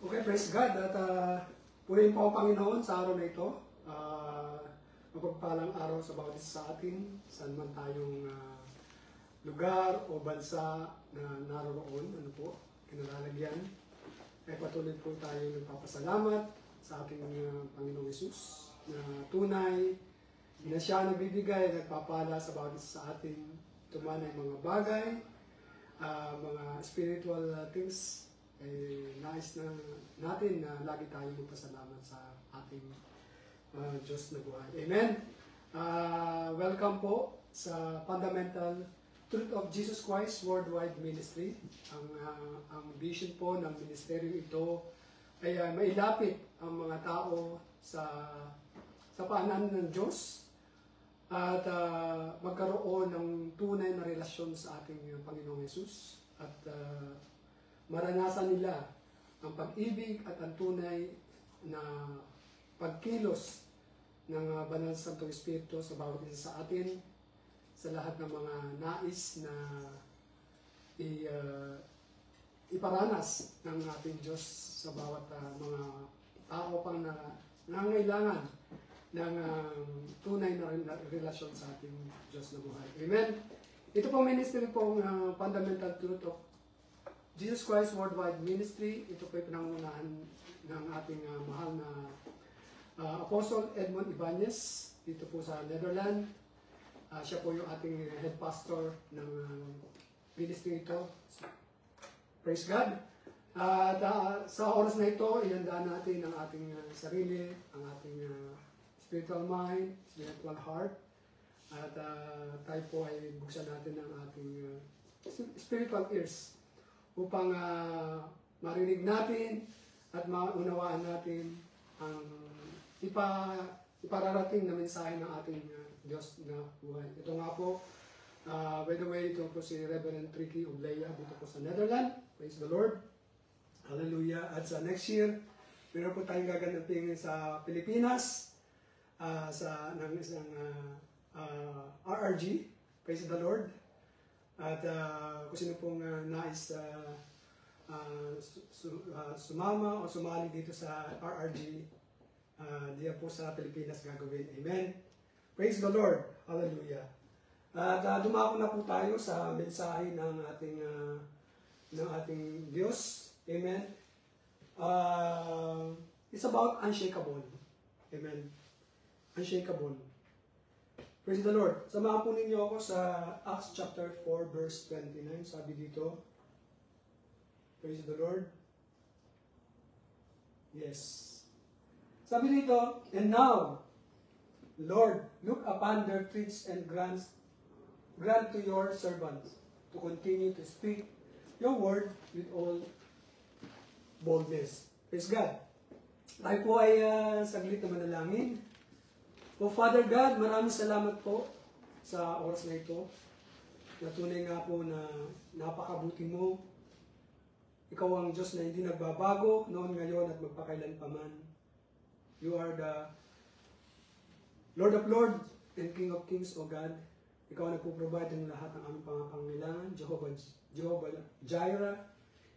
Okay, praise God. At purihin po ang Panginoon sa araw na ito. Mapagpalang araw sa bawat isa sa atin, saan man tayong lugar o bansa na naroon, ano po, kinalalagyan. Ay patuloy po tayo nagpapasalamat sa ating Panginoong Hesus na tunay na siya nagbibigay at nagpapala sa bawat isa sa atin. Ito man ay mga bagay, mga spiritual things, nais na natin na lagi tayong magpasalamat sa ating Diyos na buhay. Amen? Welcome po sa Fundamental Truth of Jesus Christ Worldwide Ministry. Ang vision po ng ministeryo ito ay mailapit ang mga tao sa paanan ng Diyos at magkaroon ng tunay na relasyon sa ating Panginoong Hesus at maranasan nila ang pag-ibig at ang tunay na pagkilos ng Banal Santong Espiritu sa bawat isa sa atin, sa lahat ng mga nais na iparanas ng ating Diyos sa bawat mga tao pang nangangailangan ng tunay na relasyon sa ating Diyos na buhay. Amen? Ito pong ministry pong Fundamental Truth of Jesus Christ Worldwide Ministry. Ito po ay pinangunahan ng ating mahal na Apostle Edmond Ibanez dito po sa Netherlands. Siya po yung ating head pastor ng ministry ito. Praise God! At sa oras na ito, ihanda natin ang ating sarili, ang ating spiritual mind, spiritual heart. At tayo po ay buksan natin ang ating spiritual ears upang marinig natin at maunawaan natin ang ipararating na mensahe ng ating Diyos na buhay. Ito nga po, by the way, ito po si Reverend Tricky Oblea dito po sa Netherlands. Praise the Lord. Hallelujah. At sa next year, meron po tayong gaganapin sa Pilipinas ng isang RRG. Praise the Lord. At kung sino pong nais sumama o sumali dito sa RRG, diyan po sa Pilipinas gagawin. Amen. Praise the Lord. Hallelujah. At dumako na po tayo sa mensahe ng ating Diyos. Amen. It's about unshakable. Amen. Unshakable. Praise the Lord. Samahan po ninyo ako sa Acts chapter 4 verse 29. Sabi dito. Praise the Lord. Yes. Sabi dito, and now, Lord, look upon their threats and grant to your servants to continue to speak your word with all boldness. Praise God. Tayo po ay saglit na manalangin. O Father God, maraming salamat po sa oras na ito. Natunay nga po na napakabuti mo. Ikaw ang Diyos na hindi nagbabago noon, ngayon at magpakailan pa man. You are the Lord of Lords and King of Kings, O God. Ikaw ang nagpo-provide ng lahat ng aming pangangailangan. Jehovah Jireh.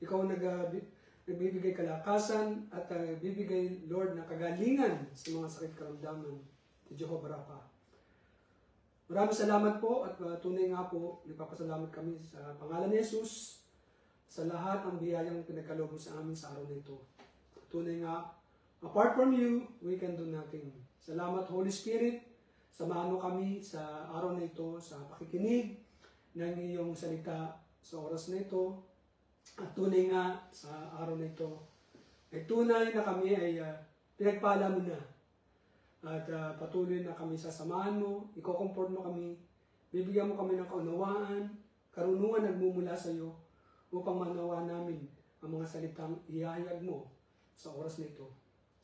Ikaw ang nagbibigay kalakasan at bibigay, Lord, na kagalingan sa mga sakit karamdaman. Jehovah Rapha. Maraming salamat po at tunay nga po, nagpapasalamat kami sa pangalan ni Jesus sa lahat ng biyayang pinagkaloob mo sa amin sa araw na ito. Tunay nga, apart from you, we can do nothing. Salamat Holy Spirit, samahan mo kami sa araw na ito, sa pakikinig ng iyong salita sa oras na ito. At tunay nga sa araw na ito, ay tunay na kami ay pinagpala mo na. At patuloy na kami sasamahan mo, iko-comfort mo kami, bibigyan mo kami ng kaunawaan, karunungan nagmumula sa iyo, upang manawaan namin ang mga salitang ihayag mo sa oras na ito.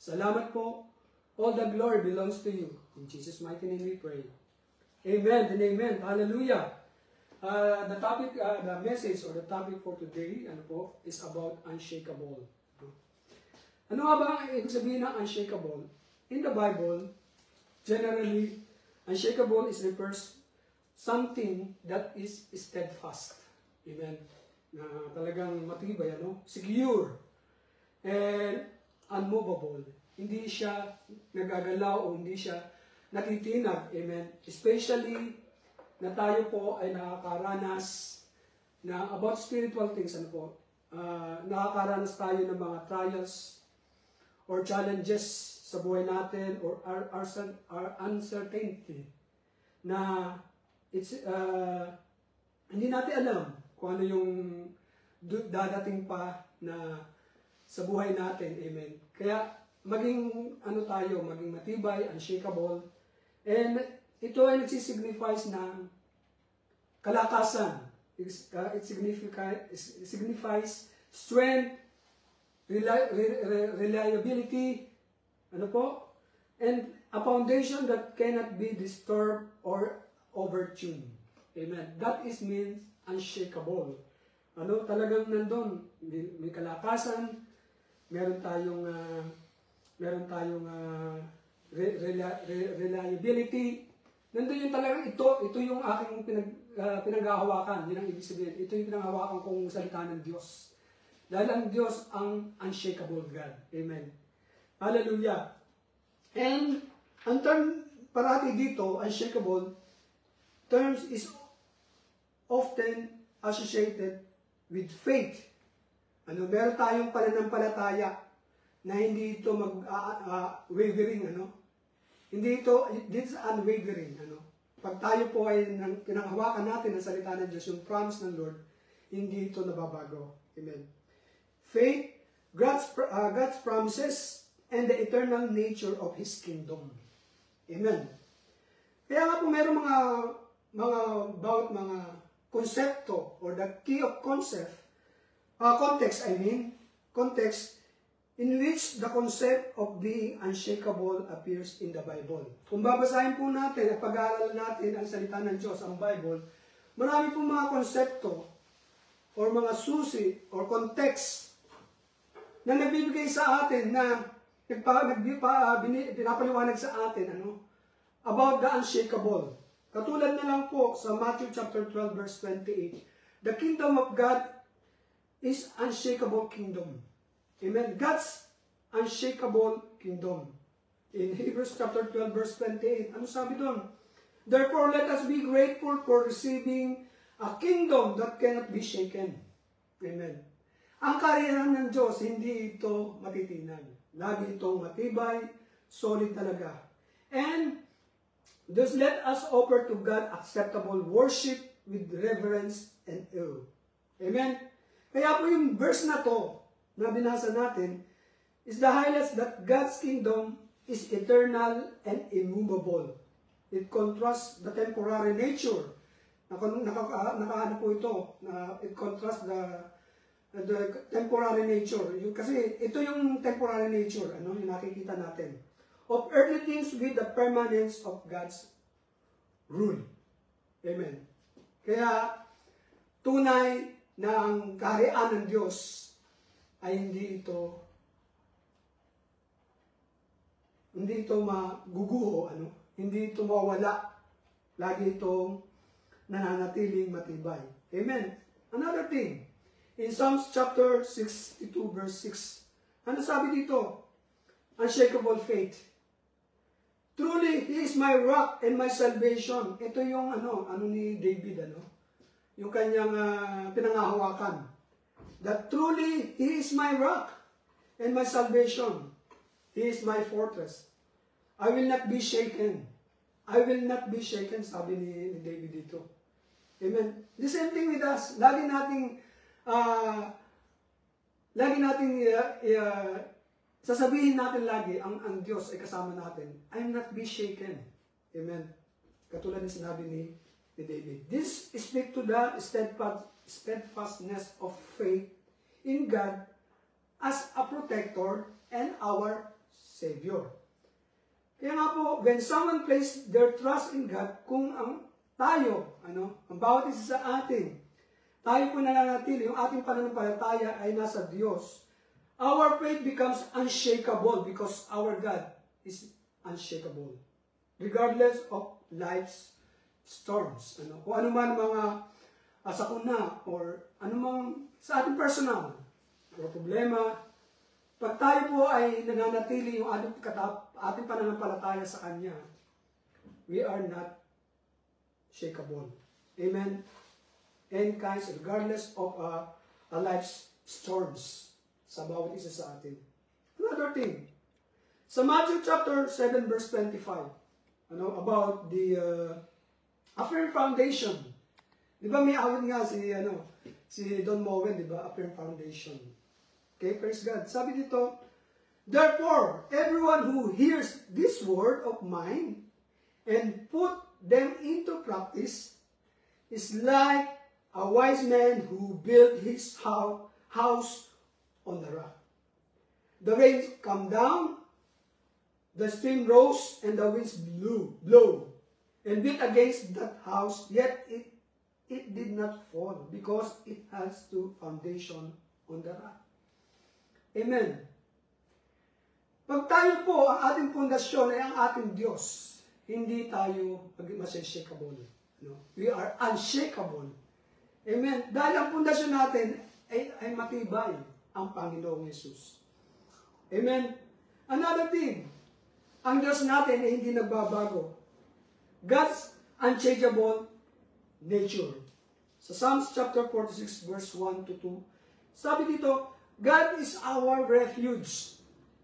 Salamat po. All the glory belongs to you. In Jesus' mighty name we pray. Amen and amen. Hallelujah. The topic, the message or the topic for today, is about unshakable. Ano nga ba ang ibig sabihin ng unshakable? In the Bible, generally, unshakable refers something that is steadfast. Amen. Na talagang matibay, secure. and unmovable. Hindi siya nagagalaw o hindi siya natitinag. Amen. Especially na tayo po ay nakakaranas na about spiritual things, ano po, nakakaranas tayo ng mga trials or challenges sa buhay natin or our uncertainty na it's hindi natin alam kung ano yung dadating pa na sa buhay natin. Amen. Kaya maging ano tayo, maging matibay, unshakable. And ito ay nagsisignifies ng kalakasan. It signifies strength, reliability, ano po? And a foundation that cannot be disturbed or overtuned. Amen. That is means unshakable. Ano, talagang nandun, may kalakasan, meron tayong reliability. Nandun yung talagang ito yung aking pinaghahawakan. Yun ang ibig sabihin. Ito yung pinaghahawakan kong salita ng Diyos. Dahil ang Diyos ang unshakable God. Amen. Hallelujah. And ang term parati dito, unshakable, terms is often associated with faith. Ano, meron tayong pananampalataya na hindi ito wavering, ano? Hindi ito, this is unwavering, ano? Pag tayo po ay pinanghawakan natin ang salita ng Diyos, yung promise ng Lord, hindi ito nababago. Amen. Faith, God's promises, and the eternal nature of His kingdom. Amen. Kaya nga po mayroong mga konsepto or the key of context, context in which the concept of being unshakable appears in the Bible. Kung babasahin po natin at pag-aaral natin ang salita ng Diyos, ang Bible, marami pong mga konsepto or mga susi or context na nagbibigay sa atin na pinapaliwanag sa atin about the unshakable. Katulad na lang po sa Matthew chapter 12 verse 28. The kingdom of God is unshakable kingdom. Amen. God's unshakable kingdom. In Hebrews chapter 12 verse 28, ano sabi doon? Therefore, let us be grateful for receiving a kingdom that cannot be shaken. Amen. Ang kaharian ng Diyos, hindi ito matitinag. Lagi itong matibay, solid talaga. And thus let us offer to God acceptable worship with reverence and awe. Amen. Kaya po yung verse na to, na binasa natin, is the highlights that God's kingdom is eternal and immovable. It contrasts the temporary nature. Nakaano po ito, it contrasts the temporary nature. Kasi ito yung temporary nature, yung nakikita natin. Of earthly things with the permanence of God's rule. Amen. Kaya, tunay na ang kaharian ng Diyos ay hindi ito maguguho, hindi ito mawala. Lagi itong nananatiling matibay. Amen. Another thing, in Psalms chapter 62 verse 6, ano sabi dito? Unshakable faith. Truly, He is my rock and my salvation. Ito yung ano ni David, yung kanyang pinangahawakan. That truly, He is my rock and my salvation. He is my fortress. I will not be shaken. I will not be shaken, sabi ni David dito. Amen. The same thing with us. Lagi nating sasabihin natin lagi, ang Diyos ay kasama natin. I will not be shaken. Amen. Katulad ng sinabi ni David. This speaks to the steadfastness of faith in God as a protector and our Savior. Kaya nga po, when someone places their trust in God, kung ang bawat isa sa atin, tayo po nananatili, yung ating pananampalataya ay nasa Diyos, our faith becomes unshakable because our God is unshakable. Regardless of life's storms. Kung ano man mga sakuna or ano mang sa ating personal o problema, Pag tayo po ay nananatili yung ating pananampalataya sa Kanya, we are not shakeable. Amen? Any kinds, regardless of a life's storms sa bawat isa sa atin. Another thing, sa Matthew chapter 7 verse 25, about the a firm foundation. Di ba may awit nga si Don Moen, di ba? A firm foundation. Okay, praise God. Sabi dito, therefore, everyone who hears this word of mine and put them into practice is like a wise man who built his house on the rock. The rains come down, the stream rose, and the winds blow, and beat against that house, yet it did not fall, because it has the foundation on the rock. Amen. Pag tayo po, ang ating pundasyon ay ang ating Diyos, hindi tayo masashakable. We are unshakable. Amen. Dahil ang pundasyon natin ay matibay, ang Panginoong Yesus. Amen. Another thing, ang Diyos natin ay hindi nagbabago. God's unchangeable nature. Sa Psalms chapter 46 verse 1 to 2, sabi dito, God is our refuge.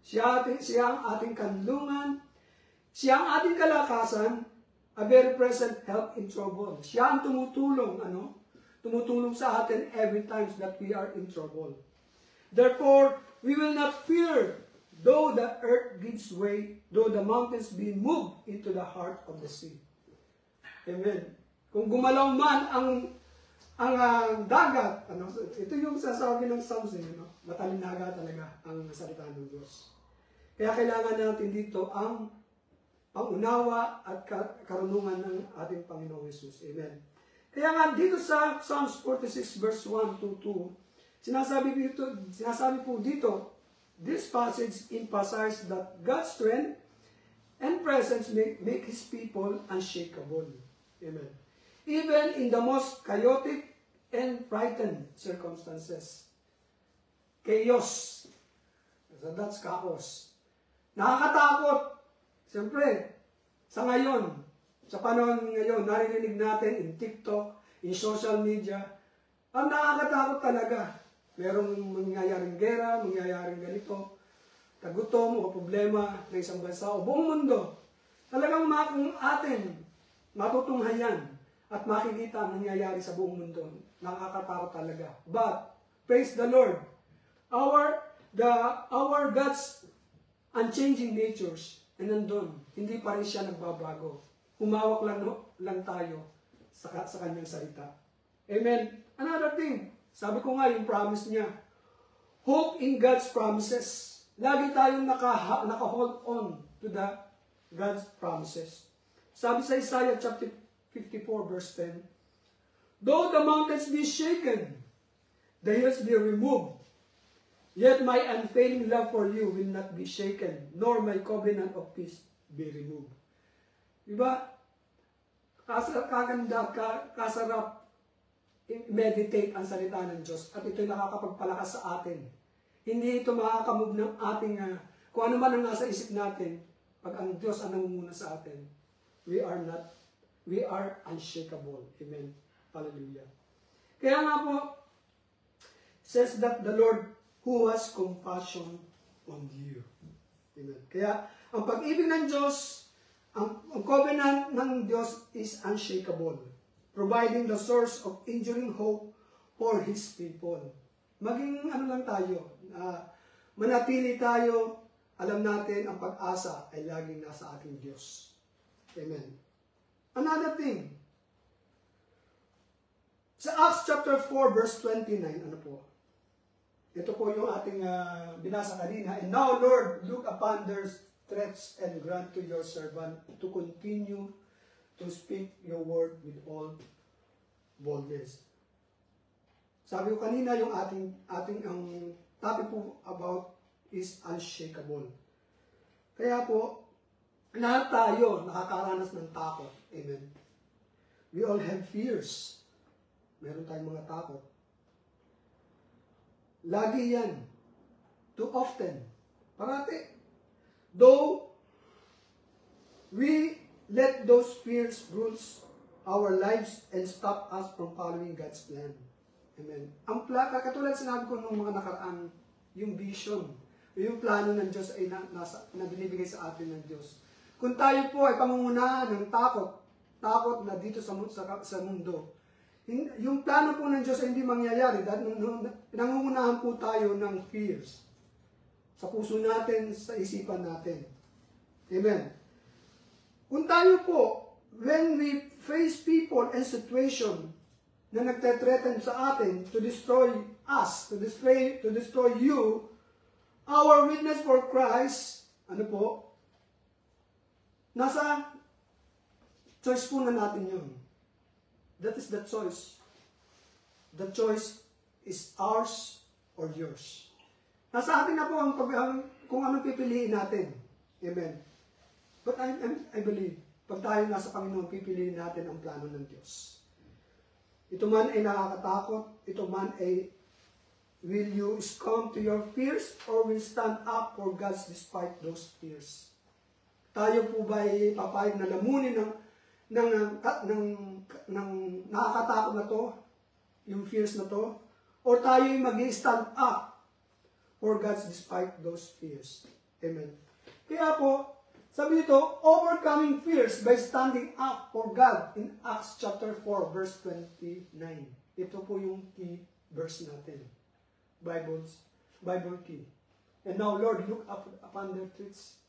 Siya ang ating kanlungan. Siya ang ating kalakasan, a very present help in trouble. Siya ang tumutulong, tumutulong sa atin every time that we are in trouble. Therefore, we will not fear, though the earth gives way, though the mountains be moved into the heart of the sea. Amen. Kung gumalaw man ang dagat, ito yung sasabi ng Psalms, matalinaga talaga ang salita ng Diyos. Kaya kailangan natin dito ang unawa at karunungan ng ating Panginoong Yesus. Amen. Kaya nga dito sa Psalms 46 verse 1 to 2, sinasabi po dito, this passage emphasizes that God's strength and presence make His people unshakable. Amen. Even in the most chaotic and frightened circumstances. Chaos. So that's chaos. Nakakatakot. Siyempre, sa ngayon, sa panahon ngayon, naririnig natin in TikTok, in social media, ang nakakatakot talaga. Merong mangyayaring gera, mangyayaring ganito, tagutom o problema ng isang bansa o buong mundo. Talagang kung atin matutunghayan at makikita ang nangyayari sa buong mundo, nakakatakot talaga. But, praise the Lord, our God's unchanging natures, ay nandun, hindi pa rin siya nagbabago. Humawak lang tayo sa kanyang salita. Amen. Another thing, sabi ko nga yung promise niya, hope in God's promises. Lagi tayong naka-hold on to the God's promises. Sabi sa Isaiah chapter 54 verse 10, though the mountains be shaken, the hills be removed, yet my unfailing love for you will not be shaken, nor my covenant of peace be removed. Diba? Kaganda, kasarap meditate ang salita ng Diyos at ito'y nakakapagpalakas sa atin. Hindi ito makakamove ng ating, kung ano man ang nasa isip natin, pag ang Diyos ang nangunguna sa atin, we are unshakable. Amen. Hallelujah. Kaya nga po, says that the Lord who has compassion on you. Amen. Kaya, ang pag-ibig ng Diyos, ang covenant ng Diyos is unshakable, providing the source of enduring hope for His people. Maging lang tayo, manatili tayo, alam natin ang pag-asa ay laging nasa ating Diyos. Amen. Another thing, sa Acts chapter 4 verse 29, ano po? Ito po yung ating binasa kanina. And now, Lord, look upon their threats and grant to your servant to continue to speak your word with all boldness. Sabi ko kanina, yung ating ang topic po about is unshakable. Kaya po, lahat tayo nakakaranas ng takot. Amen. We all have fears. Meron tayong mga takot. Lagi yan. too often. Parati. Though we let those fears rules our lives and stop us from following God's plan. Amen. Ang katulad sinabi ko nung mga nakaraan, yung vision, yung plano ng Diyos ay na binibigay sa atin ng Diyos. Kung tayo po ay pangungunahan ng takot na dito sa mundo, yung plano po ng Diyos ay hindi mangyayari dahil nangungunahan po tayo ng fears sa puso natin, sa isipan natin. Amen. Kung tayo po, when we face people and situation na nagte-threaten sa atin to destroy us, to destroy you, our witness for Christ, nasa choice po na natin yun. That is the choice. The choice is ours or yours. Nasa atin na po kung anong pipiliin natin. Amen. But I believe, pag tayo nasa Panginoon, pipiliin natin ang plano ng Diyos. Ito man ay nakakatakot, ito man ay will you succumb to your fears or will stand up for God despite those fears? Tayo po ba ay papayag na lamunin ng nakakatakot na to, yung fears na to, or tayo ay mag-stand up for God despite those fears? Amen. Kaya po, sabi nito, overcoming fears by standing up for God in Acts chapter 4, verse 29. Ito po yung key verse natin. Bible key. And now, Lord, look up upon their truths.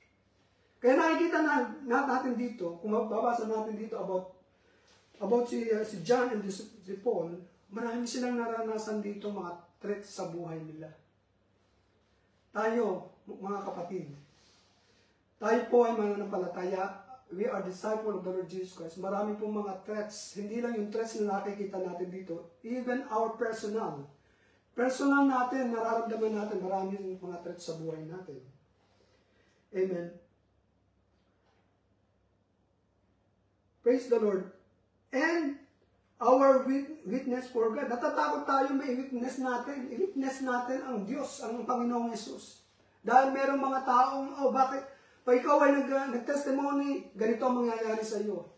Kaya nakikita natin dito, kung mababasa natin dito about si John and si Paul, marami silang naranasan dito mga threats sa buhay nila. Tayo, mga kapatid, tayo po ay mananampalataya. We are disciple of the Lord Jesus Christ. Marami pong mga threats. Hindi lang yung threats na nakikita natin dito. Even our personal natin, nararamdaman natin, maraming mga threats sa buhay natin. Amen. Praise the Lord. And our witness for God. Natatakot tayo may witness natin. I-witness natin ang Diyos, ang Panginoong Yesus. Dahil merong mga taong, bakit? Pag ikaw ay nag-testimony, ganito ang mangyayari sa iyo.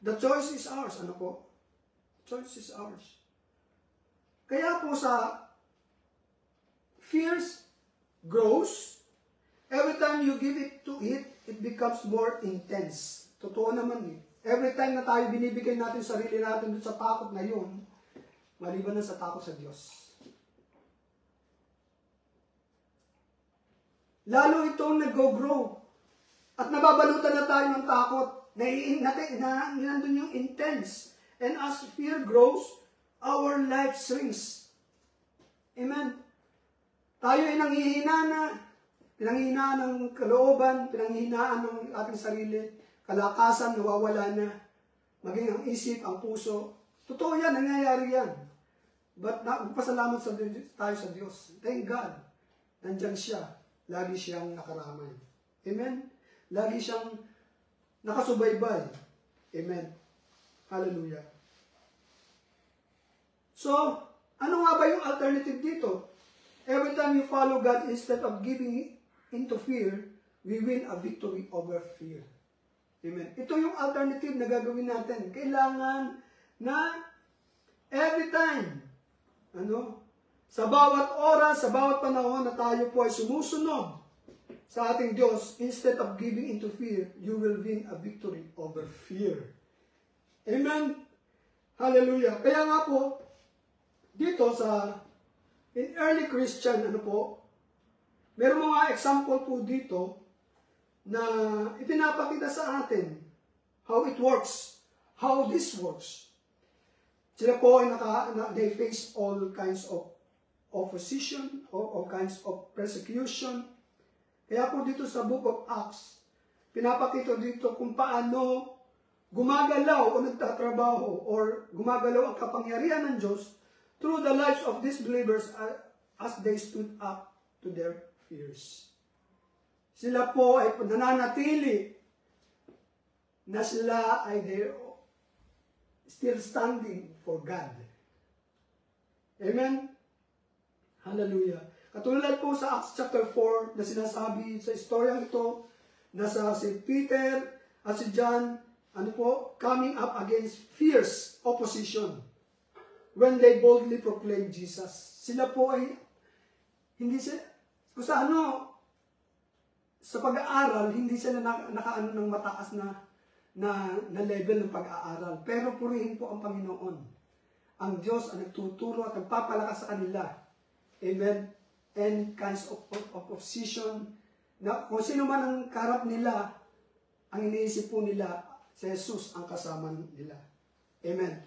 The choice is ours. Ano po? Choice is ours. Kaya po sa fears grows, every time you give it to it becomes more intense. Totoo naman eh. Every time na tayo binibigay natin sarili natin dun sa takot na yun, maliban na sa takot sa Diyos. Lalo itong nag-grow. At nababalutan na tayo ng takot. Nandun yung intense. And as fear grows, our life shrinks. Amen. Tayo ay pinanghihinaan ng kalooban, pinanghihinaan ng ating sarili, kalakasan, nawawala na, maging ang isip, ang puso. Totoo yan, nangyayari yan. But magpasalamat tayo sa Diyos. Thank God. Nandyan siya. Lagi siyang nakaramay. Amen? Lagi siyang nakasubaybay. Amen. Hallelujah. So, ano nga ba yung alternative dito? Every time you follow God, instead of giving into fear, we win a victory over fear. Amen. Ito yung alternative na gagawin natin. Kailangan na every time, sa bawat oras, sa bawat panahon na tayo po ay sumusunod sa ating Diyos, instead of giving into fear, you will win a victory over fear. Amen? Hallelujah. Kaya nga po, dito in early Christian, meron mga example po dito na ipinapakita sa atin how it works, how this works. Sila po ay they face all kinds of opposition, all kinds of persecution. Kaya po dito sa Book of Acts, pinapakita dito kung paano gumagalaw o nagtatrabaho or gumagalaw ang kapangyarihan ng Diyos through the lives of these believers as they stood up to their fears. Sila po ay nananatili na sila ay still standing for God. Amen? Hallelujah. Katulad po sa Acts chapter 4 na sinasabi sa istoryang ito, na sa si Peter at si John, coming up against fierce opposition when they boldly proclaim Jesus. Sila po ay, hindi sila, kung sa pag-aaral, hindi sila nakaano ng mataas na level ng pag-aaral. Pero purihin po ang Panginoon. Ang Diyos ang nagtuturo at nagpapalakas sa kanila. Amen. And kinds of opposition, na kung sino man ang kaharap nila, ang iniisip po nila, si Jesus ang kasama nila. Amen.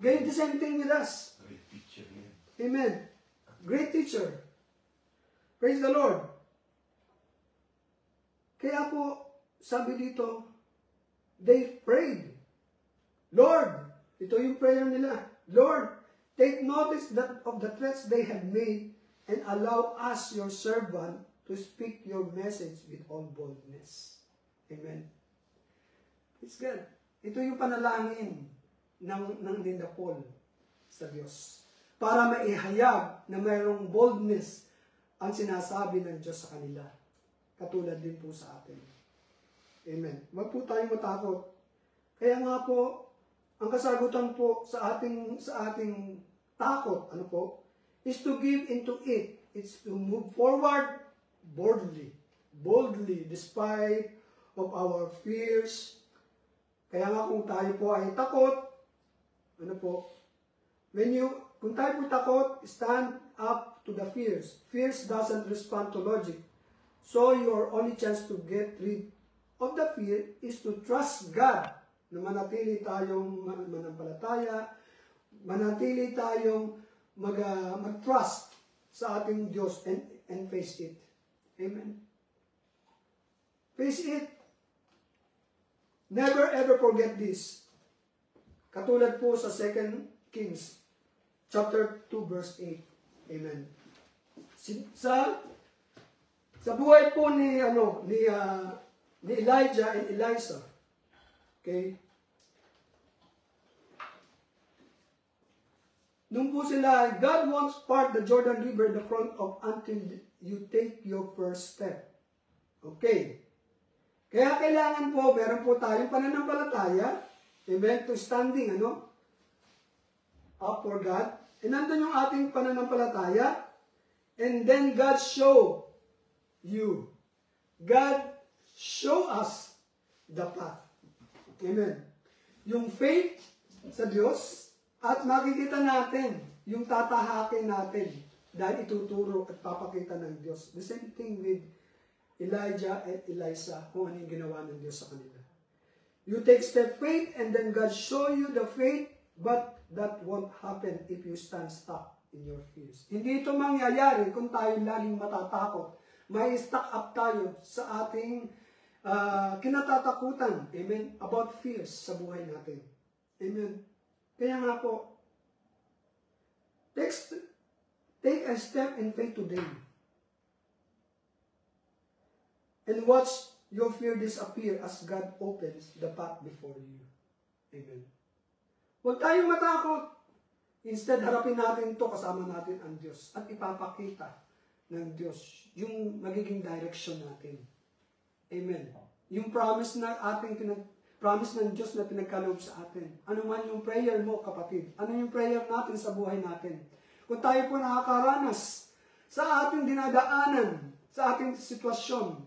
Ganyan, the same thing with us. Great teacher yan. Amen. Great teacher. Praise the Lord. Kaya po, sabi dito, they prayed. Lord, ito yung prayer nila. Lord, take notice of the threats they have made and allow us, your servant, to speak your message with all boldness. Amen. It's good. Ito yung panalangin ng Linda Paul sa Diyos. Para maihayag na mayroong boldness ang sinasabi ng Diyos sa kanila. Katulad din po sa atin. Amen. Huwag po tayong matakot. Kaya nga po, ang kasagutan po sa ating takot, is to give into it. It's to move forward boldly, despite of our fears. Kaya nga kung tayo po ay takot, kung tayo po takot, stand up to the fears. Fears doesn't respond to logic. So your only chance to get rid of the fear is to trust God, na manatili tayong manampalataya, manatili tayong mag-trust sa ating Diyos and face it. Amen. Face it. Never ever forget this. Katulad po sa 2 Kings chapter 2 verse 8. Amen. Sa buhay po ni Elijah and Elisha. Okay? Nung po sila, God wants part the Jordan River in the front of until you take your first step. Okay. Kaya kailangan po, meron po tayong pananampalataya, amen, to standing, up for God. And nandun yung ating pananampalataya, and then God show you. God show us the path. Amen. Yung faith sa Diyos, at makikita natin yung tatahakin natin dahil ituturo at papakita ng Diyos. The same thing with Elijah and Elisha, kung ano yung ginawa ng Diyos sa kanila. You take step faith and then God show you the faith, but that won't happen if you stand stuck in your fears. Hindi ito mangyayari kung tayo laging matatakot. May stuck up tayo sa ating kinatatakutan. Amen? About fears sa buhay natin. Amen? Kaya nga po, take a step in faith today. And watch your fear disappear as God opens the path before you. Amen. Huwag tayong matakot. Instead, harapin natin ito, kasama natin ang Diyos. At ipapakita ng Diyos yung magiging direction natin. Amen. Yung promise na promise ng Diyos na pinagkaloob sa atin. Ano man yung prayer mo, kapatid? Ano yung prayer natin sa buhay natin? Kung tayo po nakakaranas sa ating dinadaanan, sa ating sitwasyon,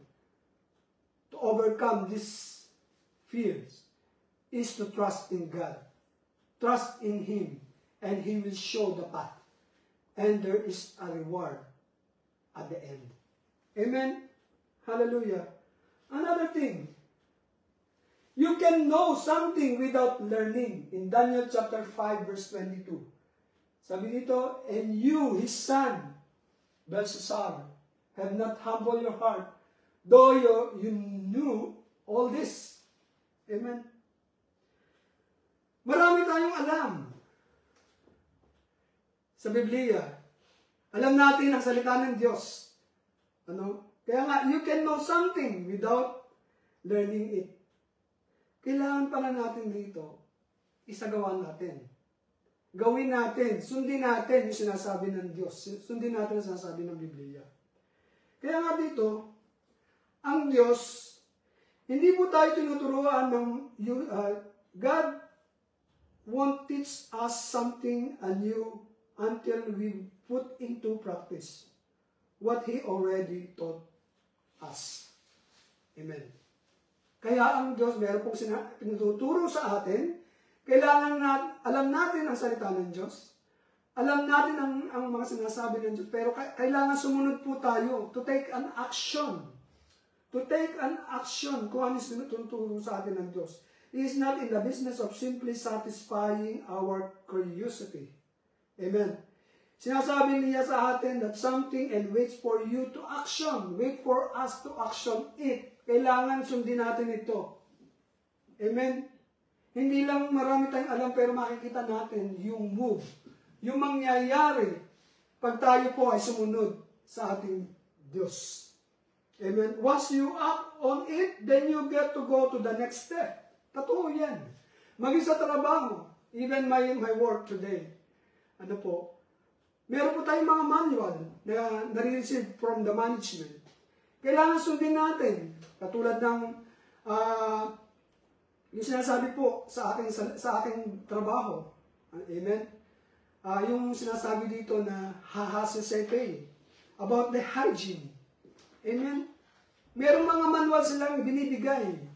to overcome these fears, is to trust in God. Trust in Him, and He will show the path. And there is a reward at the end. Amen? Hallelujah. Another thing, you can know something without learning. In Daniel chapter 5 verse 22. Sabi dito, and you, his son, Belshazzar, have not humbled your heart, though you knew all this. Amen. Marami tayong alam sa Biblia. Alam natin ang salita ng Diyos. Kaya nga, you can know something without learning it. Kailangan pala natin dito, isagawa natin. Gawin natin, sundin natin yung sinasabi ng Diyos. Sundin natin ang sinasabi ng Biblia. Kaya nga dito, ang Diyos, hindi po tayo tinuturuan ng God won't teach us something anew until we put into practice what He already taught us. Amen. Kaya ang Diyos, meron pong tinuturo sa atin, kailangan alam natin ang salita ng Diyos, alam natin ang mga sinasabi ng Diyos, pero kailangan sumunod po tayo to take an action. To take an action kung ano yung tinuturo sa atin ng Diyos. He is not in the business of simply satisfying our curiosity. Amen. Sinasabi niya sa atin that something and waits for you to action. Wait for us to action it. Kailangan sundin natin ito. Amen. Hindi lang marami tayong alam pero makikita natin yung move. Yung mangyayari pag tayo po ay sumunod sa ating Diyos. Amen. Once you act on it, then you get to go to the next step. Totoo yan. Maging sa trabaho, even my work today. Ano po? Meron po tayong mga manual na nare-receive from the management. Kailangan sundin natin. Katulad ng yung sinasabi po sa aking trabaho. Amen. Yung sinasabi dito na HACCP about the hygiene. Amen. Merong mga manual silang binibigay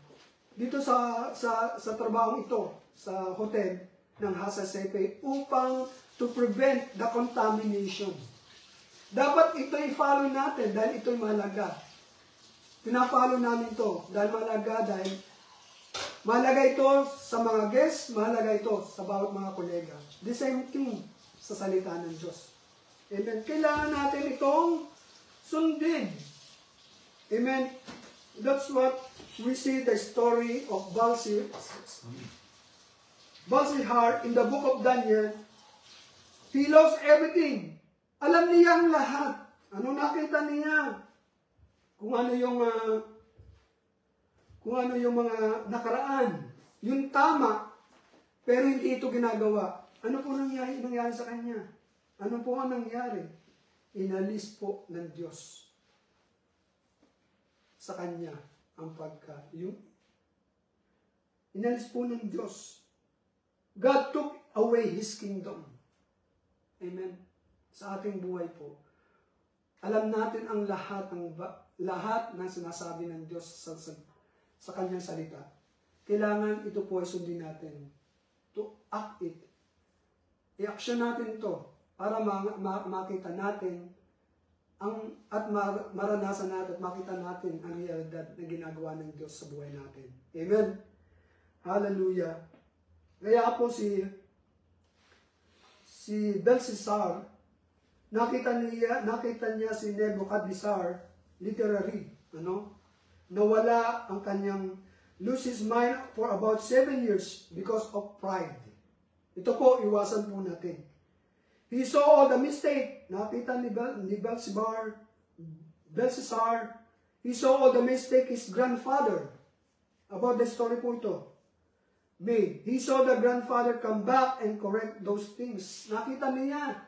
dito sa trabaho ito, sa hotel ng HACCP upang to prevent the contamination. Dapat ito i-follow natin dahil ito'y mahalaga. Pina-follow namin ito dahil mahalaga ito sa mga guests, mahalaga ito sa bawat mga kolega. The same thing sa salita ng Diyos. Amen. Kailangan natin itong sundin. Amen. That's what we see the story of Belshazzar in the book of Daniel. He lost everything. Alam niya ang lahat. Ano nakita niya? Kung ano yung mga nakaraan. Yung tama, pero hindi ito ginagawa. Ano po nangyari sa kanya? Ano po ang nangyari? Inalis po ng Diyos sa kanya ang inalis po ng Diyos. God took away His kingdom. Amen. Sa ating buhay po. Alam natin ang lahat ng sinasabi ng Diyos sa kanyang salita. Kailangan ito po ay sundin natin. To act it. I-action natin ito para makita natin at maranasan natin at makita natin ang realidad na ginagawa ng Diyos sa buhay natin. Amen. Hallelujah. Kaya po si Belshazzar, nakita niya si Nebuchadnezzar, literary, nawala ang kanyang, lose his mind for about 7 years because of pride. Ito po, iwasan po natin. He saw all the mistake. Nakita ni Belshazzar. He saw all the mistake his grandfather. About the story po ito. Made. He saw the grandfather come back and correct those things. Nakita niya.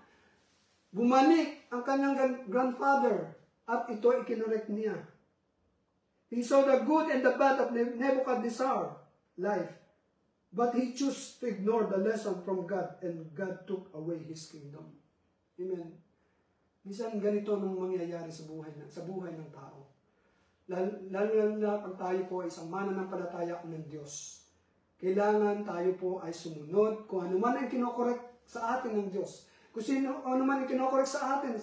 Bumalik ang kanyang grandfather. At ito ikinorek niya. He saw the good and the bad of Nebuchadnezzar life. But he chose to ignore the lesson from God and God took away His kingdom. Amen. Minsan ganito nung mangyayari sa buhay ng tao. Lalo na pag tayo po ay isang mananampalataya ng Diyos. Kailangan tayo po ay sumunod kung ano man ang kinokorek sa atin ng Diyos. Kung ano man ang kinokorek sa atin,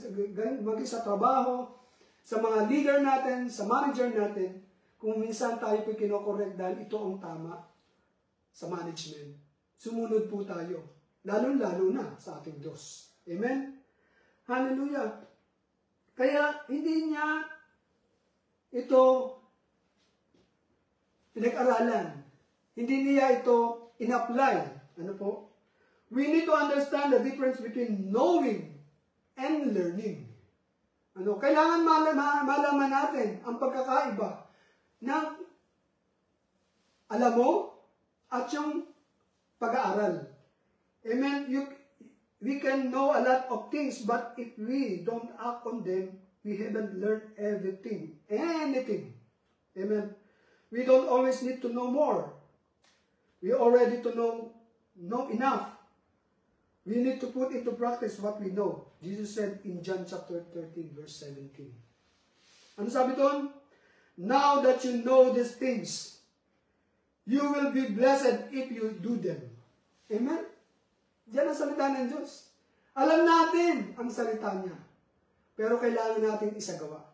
maging sa trabaho, sa mga leader natin, sa manager natin, kung minsan tayo po kinokorek dahil ito ang tama sa management. Sumunod po tayo. Lalo-lalo na sa ating Diyos. Amen? Hallelujah. Kaya hindi niya ito pinag-aralan. Hindi niya ito in-apply. Ano po? We need to understand the difference between knowing and learning. Kailangan malaman natin ang pagkakaiba ng alam mo at yung pag-aaral. Amen? we can know a lot of things, but if we don't act on them, we haven't learned everything, anything. Amen. We don't always need to know more. We already to know enough. We need to put into practice what we know. Jesus said in John chapter 13, verse 17. Ano sabi doon? Now that you know these things, you will be blessed if you do them. Amen? Diyan ang salita ng Diyos. Alam natin ang salita niya. Pero kailangan natin isagawa.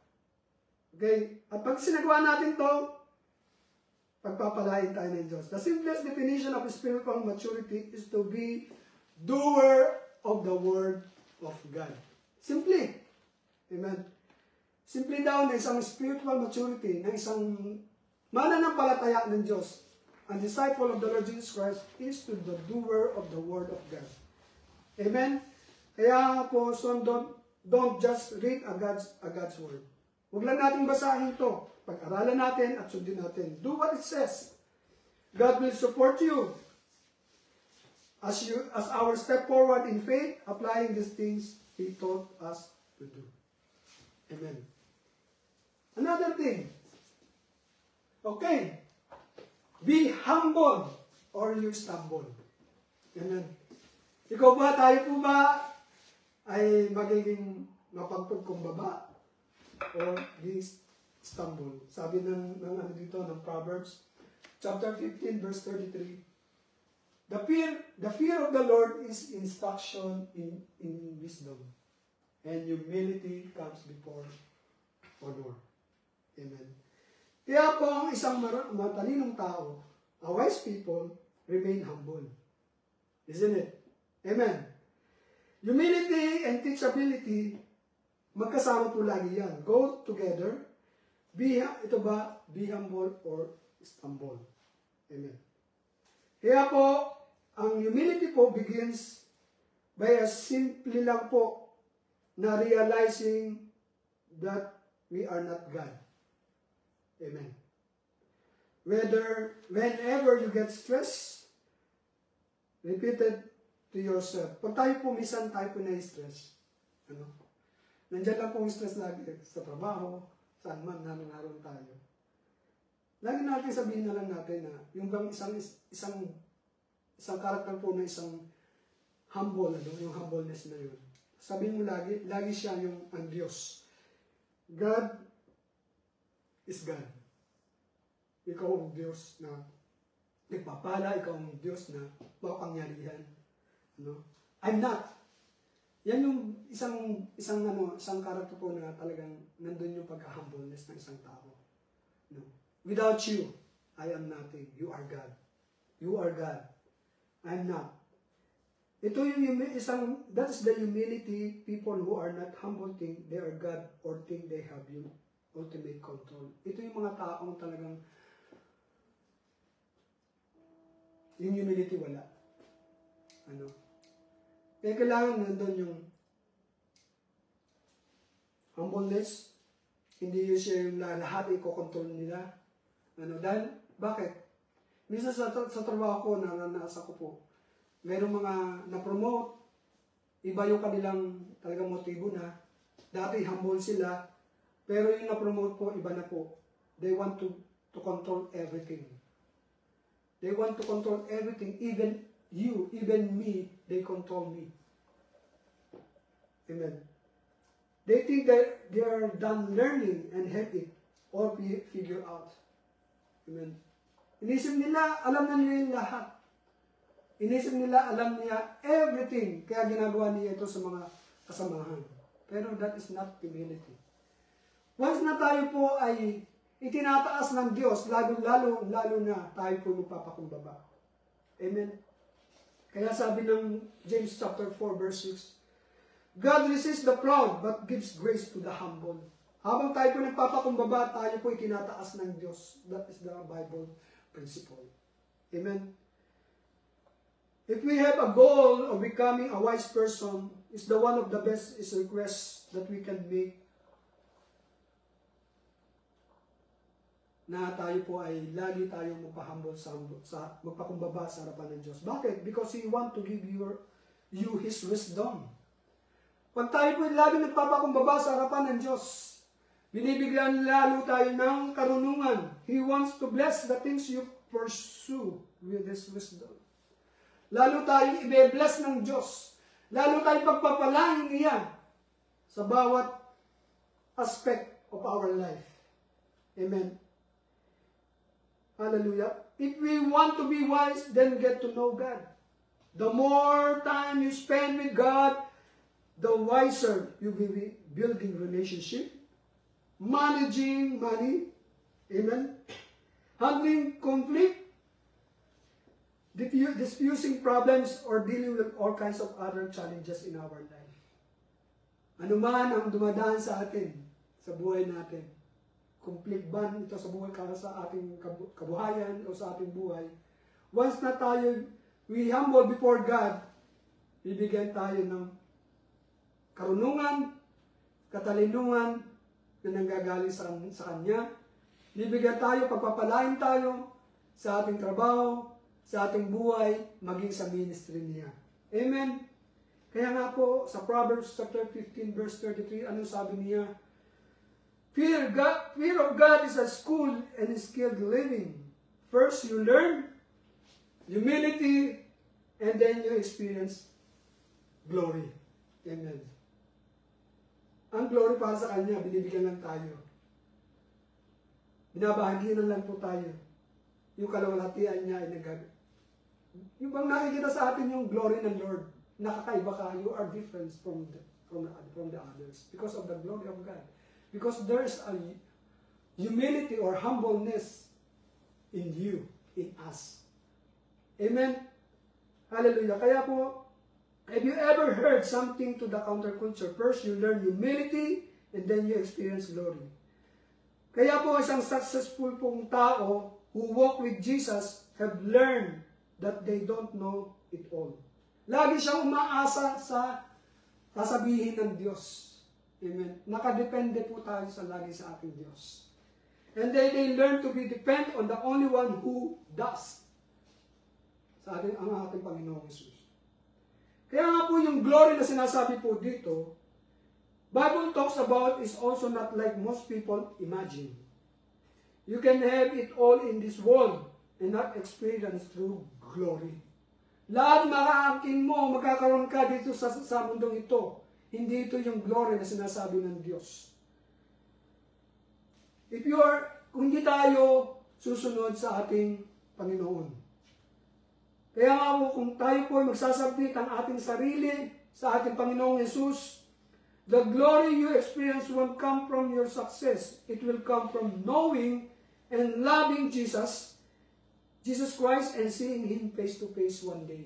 Okay? At pag sinagawa natin to, pagpapalain tayo ng Diyos. The simplest definition of spiritual maturity is to be doer of the Word of God. Simply. Amen. Simply daw na isang spiritual maturity, na isang mananampalataya ng Diyos, a disciple of the Lord Jesus Christ is to the doer of the Word of God. Amen? Kaya po, so don't just read a God's Word. Huwag lang natin basahin ito. Pag-aralan natin at sundin natin. Do what it says. God will support you as our step forward in faith, applying these things He taught us to do. Amen. Another thing. Okay. Be humble or you stumble. Amen. Ikaw ba, tayo po ba ay magiging mapagpagkumbaba or we stumble? Sabi ng ano dito, ng Proverbs chapter 15 verse 33. The fear of the Lord is instruction in wisdom, and humility comes before honor. Amen. Kaya po ang isang matalinong tao, a wise people, remain humble. Isn't it? Amen. Humility and teachability, magkasama po lagi yan. Go together. Be humble or stumble. Amen. Kaya po, ang humility po begins by a simple lang po na realizing that we are not God. Amen. Whenever you get stressed, repeat it to yourself. Pag tayo po, minsan tayo po na-stress. Nandiyan lang pong stress lagi sa trabaho, saan man naroon tayo. Lagi natin sabihin na lang natin na yung bang isang karakter po na isang humble, yung humbleness na yun. Sabihin mo lagi siya yung ang Diyos. God is God. Ikaw ang Diyos na nagpapala, ikaw ang Diyos na mapangyarihan. I'm not. Yan yung isang karakter po na talagang nandun yung pagka-humbleness ng isang tao. Without you, I am nothing. You are God. You are God. I'm not. Ito yung that is the humility. People who are not humble think they are God or think they have yung ultimate control. Ito yung mga taong talagang yung humility wala. Kaya kailangan nandun yung humbleness. Hindi yun siya yung lahat i-control nila. Dahil, bakit? Minsan sa trabaho ko, nasa ko po, mayroong mga na-promote, iba yung kanilang talagang motibo na, dati humble sila, pero yung na-promote po, iba na po. They want to control everything. They want to control everything, even you, even me, they control me. Amen. They think that they are done learning and have it all figured out. Amen. Inisip nila, alam na niya yung lahat. Inisip nila, alam niya everything. Kaya ginagawa niya ito sa mga kasamahan. Pero that is not humility. Once na tayo po ay itinataas ng Diyos, lalo na tayo po magpapakumbaba. Amen. Kaya sabi ng James chapter 4 verse 6, God resists the proud but gives grace to the humble. Habang tayo po nagpapakumbaba, tayo po itinataas ng Diyos. That is the Bible principle. Amen. If we have a goal of becoming a wise person, is the one of the best requests that we can make na tayo po ay lagi tayong magpahumble magpakumbaba sa harapan ng Diyos. Bakit? Because He want to give you His wisdom. Pag tayo po lagi nagpapakumbaba sa harapan ng Diyos, binibigyan lalo tayo ng karunungan. He wants to bless the things you pursue with His wisdom. Lalo tayong i-bless ng Diyos. Lalo tayong pagpapalain niya sa bawat aspect of our life. Amen. Hallelujah. If we want to be wise, then get to know God. The more time you spend with God, the wiser you will be building relationship, managing money, amen, handling conflict, diffusing problems, or dealing with all kinds of other challenges in our life. Ano man ang dumadaan sa atin, sa buhay natin, complete ban ito sa buhay para sa ating kabuhayan o sa ating buhay, once na tayo, we humble before God, bibigyan tayo ng karunungan, katalinungan na nanggagaling sa Kanya. Bibigyan tayo, pagpapalain tayo sa ating trabaho, sa ating buhay, maging sa ministry niya. Amen? Kaya nga po, sa Proverbs chapter 15, verse 33, anong sabi niya? Fear of God is a school and a skilled living. First, you learn humility, and then you experience glory. Amen. Ang glory para sa Kanya, binibigyan lang tayo. Binabahaginan lang po tayo. Yung kalawalhatian niya ay nagagawa. Yung bang nakikita sa atin yung glory ng Lord, nakakaiba ka, you are different from the others because of the glory of God. Because there's a humility or humbleness in you, in us. Amen? Hallelujah. Kaya po, have you ever heard something to the counterculture? First, you learn humility, and then you experience glory. Kaya po, isang successful pong tao who walk with Jesus have learned that they don't know it all. Lagi siyang umaasa sa sasabihin ng Diyos. Amen. Nakadepende po tayo lagi sa ating Diyos. And they learn to be depend on the only one who does. Ang ating Panginoong Jesus. Kaya nga po yung glory na sinasabi po dito, Bible talks about is also not like most people imagine. You can have it all in this world and not experience true glory. Lahat makaakin mo, magkakaroon ka dito sa mundong ito. Hindi ito yung glory na sinasabi ng Diyos. Kung hindi tayo susunod sa ating Panginoon. Kaya nga po, kung tayo po ay magsasabit ang ating sarili sa ating Panginoong Jesus, the glory you experience won't come from your success. It will come from knowing and loving Jesus Christ, and seeing Him face to face one day.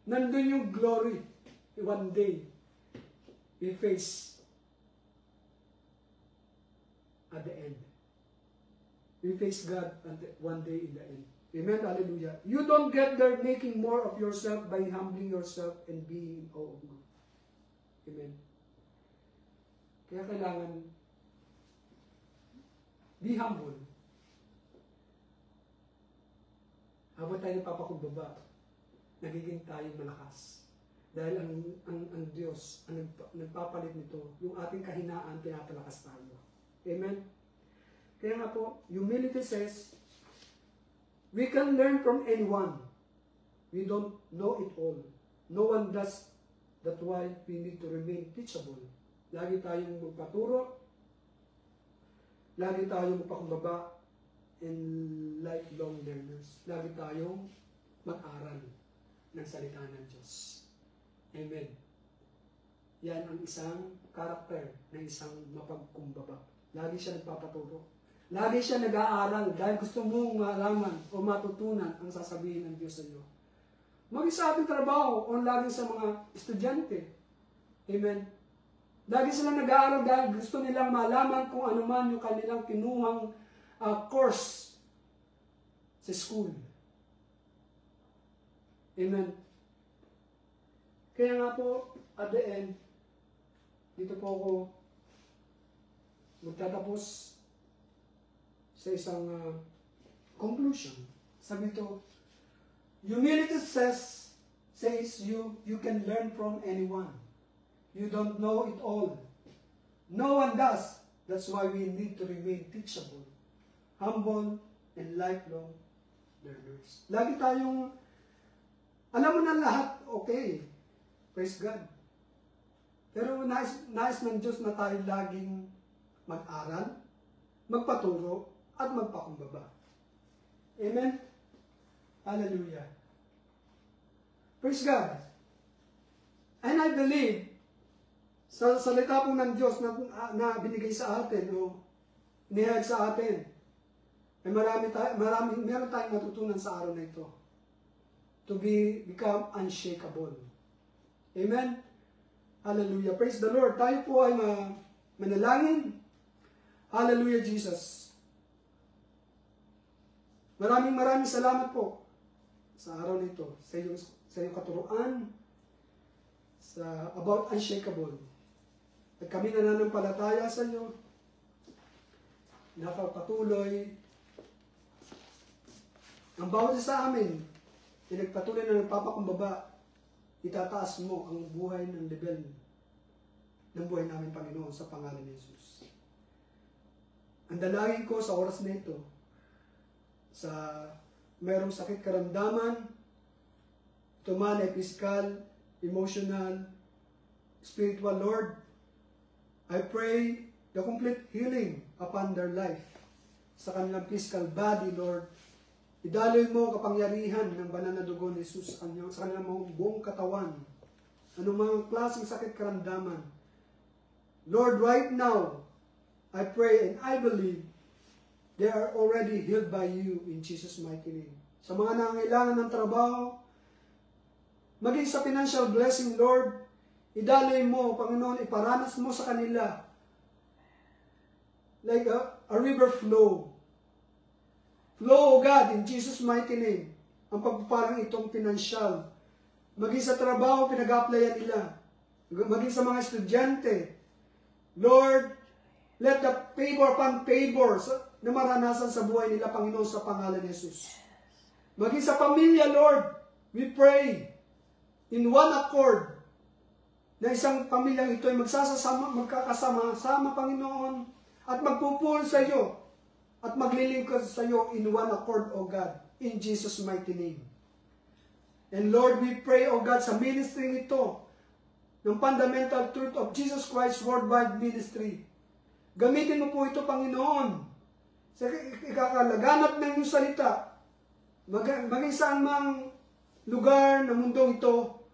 Nandun yung glory one day. We face at the end. We face God one day in the end. Amen? Hallelujah. You don't get there making more of yourself by humbling yourself and being in awe of God. Amen? Kaya kailangan be humble. Habang tayo napapakumbaba, nagiging tayo malakas. Dahil ang Diyos, ang nagpapalit nito, yung ating kahinaan, pinapalakas tayo. Amen? Kaya nga po, humility says, we can learn from anyone. We don't know it all. No one does. That's why we need to remain teachable. Lagi tayong magpaturo. Lagi tayong magpakumbaba and lifelong learners. Lagi tayong mag-aral ng salita ng Diyos. Amen. Yan ang isang karakter ng isang mapagkumbaba. Lagi siya nagpapaturo. Lagi siya nag-aaral dahil gusto mong malaman o matutunan ang sasabihin ng Diyos sa iyo. Maging sa ating trabaho o lagi sa mga estudyante. Amen. Lagi silang nag-aaral dahil gusto nilang malaman kung ano man yung kanilang kinuhang course sa school. Amen. Kaya nga po, at the end, dito po ako magtatapos sa isang conclusion. Sabi ito, humility says says you can learn from anyone. You don't know it all. No one does. That's why we need to remain teachable, humble, and lifelong learners. Lagi tayong, alam mo na lahat, okay. Praise God. Pero nais ng Diyos na tayo laging mag-aral, magpaturo, at magpakumbaba. Amen? Hallelujah. Praise God. And I believe, sa salita po ng Diyos na binigay sa atin, o nihayag sa atin, ay meron tayong matutunan sa araw na ito. To become unshakable. Amen? Hallelujah. Praise the Lord. Tayo po ay manalangin. Hallelujah, Jesus. Maraming salamat po sa araw na ito, sa iyong katuruan, about unshakable. At kami nananampalataya sa iyo, napapatuloy ang bawat isa sa amin, pinagpatuloy na nagpapakumbaba, itataas mo ang buhay ng level ng buhay namin, Panginoon, sa pangalan ni Jesus. Ang dalangin ko sa oras na ito, sa mayroong sakit karamdaman, ito man ay physical, emotional, spiritual, Lord, I pray the complete healing upon their life. Sa kanilang physical body, Lord, idaloy mo kapangyarihan ng banal na dugo ni Jesus sa kanilang buong katawan. Anong mga klaseng sakit karamdaman. Lord, right now, I pray and I believe they are already healed by you in Jesus' mighty name. Sa mga nangangailangan ng trabaho, maging sa financial blessing, Lord, idaloy mo, Panginoon, iparanas mo sa kanila like a river flow. Flow, O God, in Jesus' mighty name, ang pagpapalang itong financial. Maging sa trabaho, pinag-applyan nila. Maging sa mga estudyante. Lord, let the favor upon favor na maranasan sa buhay nila, Panginoon, sa pangalan ni Jesus. Maging sa pamilya, Lord, we pray in one accord na isang pamilyang ito ay magkakasama-sama, Panginoon, at magpupul sa iyo at maglilingkod sa iyo in one accord, O God, in Jesus' mighty name. And Lord, we pray, O God, sa ministry ito, ng fundamental truth of Jesus Christ Worldwide Ministry. Gamitin mo po ito, Panginoon, sa ikakalaganap ng iyong salita, maging saan mang lugar ng mundong ito,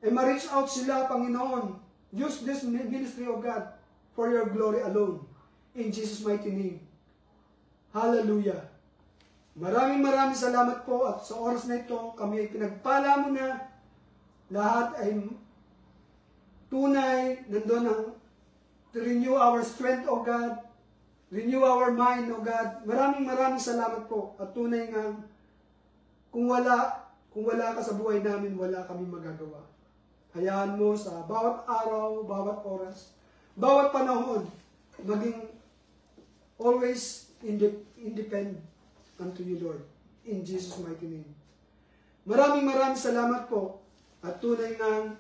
ay ma-reach out sila, Panginoon. Use this ministry, O God, for your glory alone. In Jesus' mighty name. Hallelujah. Maraming salamat po at sa oras na ito, kami ay pinagpala mo na lahat ay tunay, nandun ang to renew our strength, O God, renew our mind, O God. Maraming salamat po at tunay nga kung wala ka sa buhay namin, wala kami magagawa. Hayaan mo sa bawat araw, bawat oras, bawat panahon, maging always independent unto you, Lord. In Jesus' mighty name. Maraming salamat po at tunay nga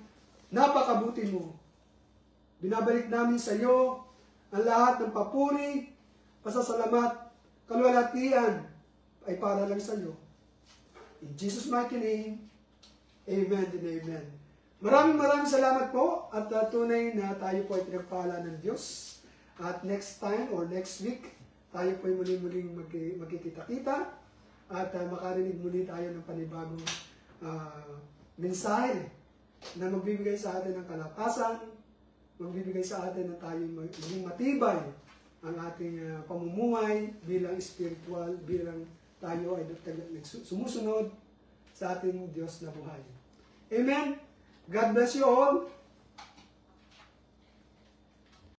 napakabuti mo. Binabalik namin sa iyo ang lahat ng papuri, pasasalamat, kaluwalhatian ay para lang sa iyo. In Jesus' mighty name, amen and amen. Maraming salamat po at tunay na tayo po ay pinagpala ng Diyos. At next time or next week, tayo po ay muling magkikita-kita at makarinig muli tayo ng panibagong mensahe na magbibigay sa atin ng kalakasan, magbibigay sa atin na tayo maging matibay ang ating pamumuhay bilang spiritual, bilang tayo ay sumusunod sa ating Diyos na buhay. Amen. God bless you all.